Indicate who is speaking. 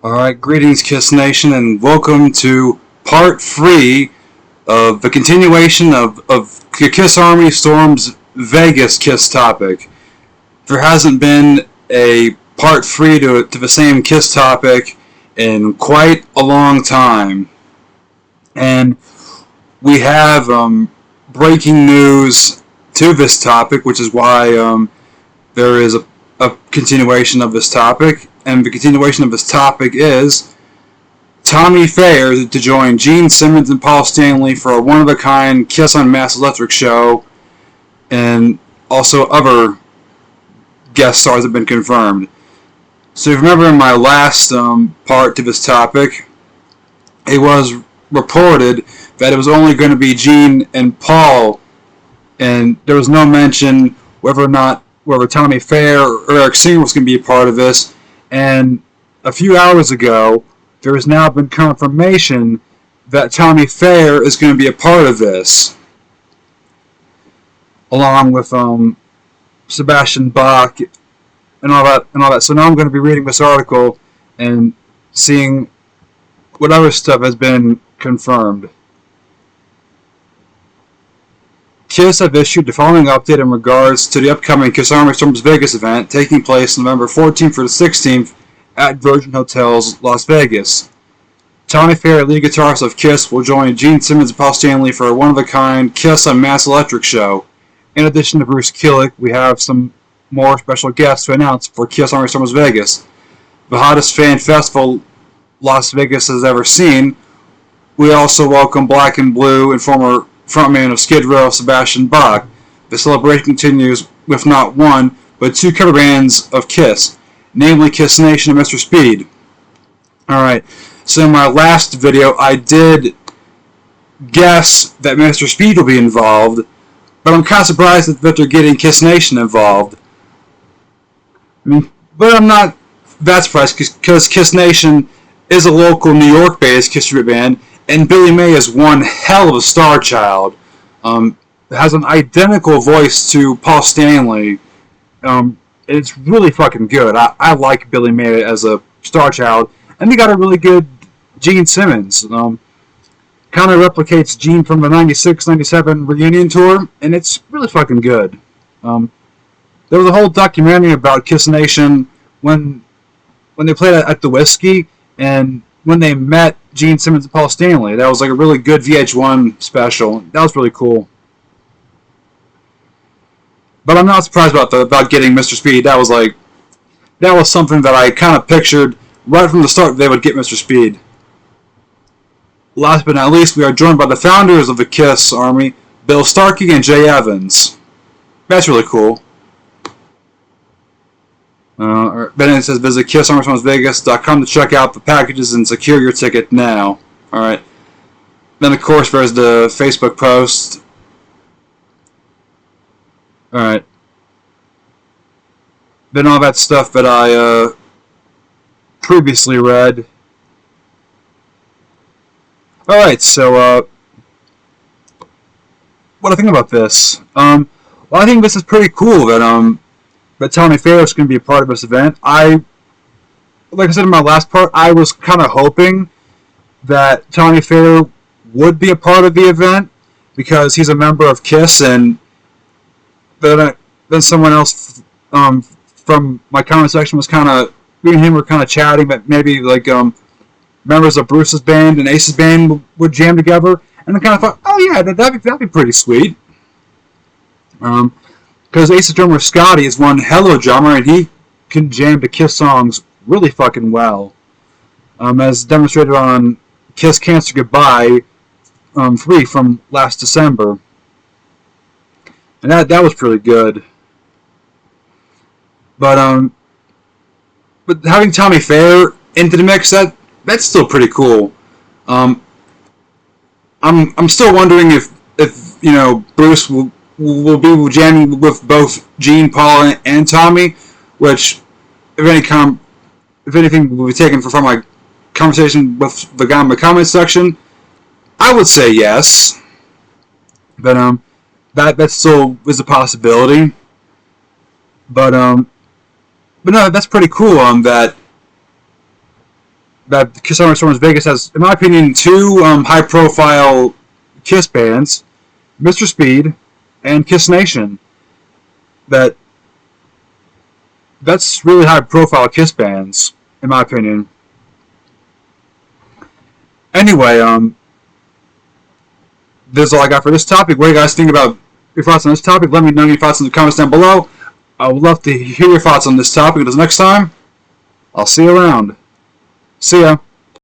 Speaker 1: Alright, greetings Kiss Nation, and welcome to part 3 of the continuation of the Kiss Army Storm's Vegas Kiss topic. There hasn't been a part 3 to the same Kiss topic in quite a long time. And we have breaking news to this topic, which is why there is a continuation of this topic. And the continuation of this topic is Tommy Thayer to join Gene Simmons and Paul Stanley for a one-of-a-kind Kiss on Mass Electric show, and also other guest stars have been confirmed. So if you remember in my last part to this topic, it was reported that it was only going to be Gene and Paul, and there was no mention whether Tommy Thayer or Eric Singer was going to be a part of this. And a few hours ago, there has now been confirmation that Tommy Thayer is going to be a part of this, along with Sebastian Bach and all that. So now I'm going to be reading this article and seeing what other stuff has been confirmed. Kiss have issued the following update in regards to the upcoming Kiss Army Storms Vegas event taking place November 14th through the 16th at Virgin Hotels, Las Vegas. Tommy Thayer, lead guitarist of Kiss, will join Gene Simmons and Paul Stanley for a one-of-a-kind Kiss on Mass Electric show. In addition to Bruce Kulick, we have some more special guests to announce for Kiss Army Storms Vegas. The hottest fan festival Las Vegas has ever seen. We also welcome Black and Blue and former frontman of Skid Row, Sebastian Bach. The celebration continues with not one, but two cover bands of Kiss, namely Kiss Nation and Mr. Speed. Alright, so in my last video, I did guess that Mr. Speed will be involved, but I'm kind of surprised that they're getting Kiss Nation involved. But I'm not that surprised, because Kiss Nation is a local New York-based Kiss tribute band, and Billy May is one hell of a star child. Has an identical voice to Paul Stanley. It's really fucking good. I like Billy May as a star child. And they got a really good Gene Simmons. Kind of replicates Gene from the 96-97 reunion tour, and it's really fucking good. There was a whole documentary about Kiss Nation when they played at the Whiskey, and when they met Gene Simmons and Paul Stanley. That was like a really good VH1 special. That was really cool. But I'm not surprised about getting Mr. Speed. That was something that I kind of pictured right from the start they would get Mr. Speed. Last but not least, we are joined by the founders of the Kiss Army, Bill Starkey and Jay Evans. That's really cool. Bennett says visit KissArmyStormsVegas.com to check out the packages and secure your ticket now. Alright. Then, of course, there's the Facebook post. Alright. Then all that stuff that I previously read. Alright, so what do I think about this? Well, I think this is pretty cool that Tommy Thayer is going to be a part of this event. Like I said in my last part, I was kind of hoping that Tommy Thayer would be a part of the event because he's a member of Kiss, and then someone else from my comment section was kind of, me and him were kind of chatting that maybe like members of Bruce's band and Ace's band would jam together, and I kind of thought, oh yeah, that'd be pretty sweet. Because Ace's drummer Scotty is one hell of a drummer, and he can jam to Kiss songs really fucking well. As demonstrated on Kiss Cancer Goodbye 3 from last December. And that was pretty good. But having Tommy Thayer into the mix, that's still pretty cool. I'm still wondering if Bruce will be jamming with both Gene, Paul, and Tommy, which, if anything will be taken from my conversation with the guy in the comments section, I would say yes. But that still is a possibility. But no, that's pretty cool. That that Kiss Army Storms Vegas has, in my opinion, two high-profile Kiss bands, Mr. Speed and Kiss Nation. That's really high-profile Kiss bands, in my opinion. Anyway, this is all I got for this topic. What do you guys think about your thoughts on this topic? Let me know your thoughts in the comments down below. I would love to hear your thoughts on this topic. Until next time, I'll see you around. See ya.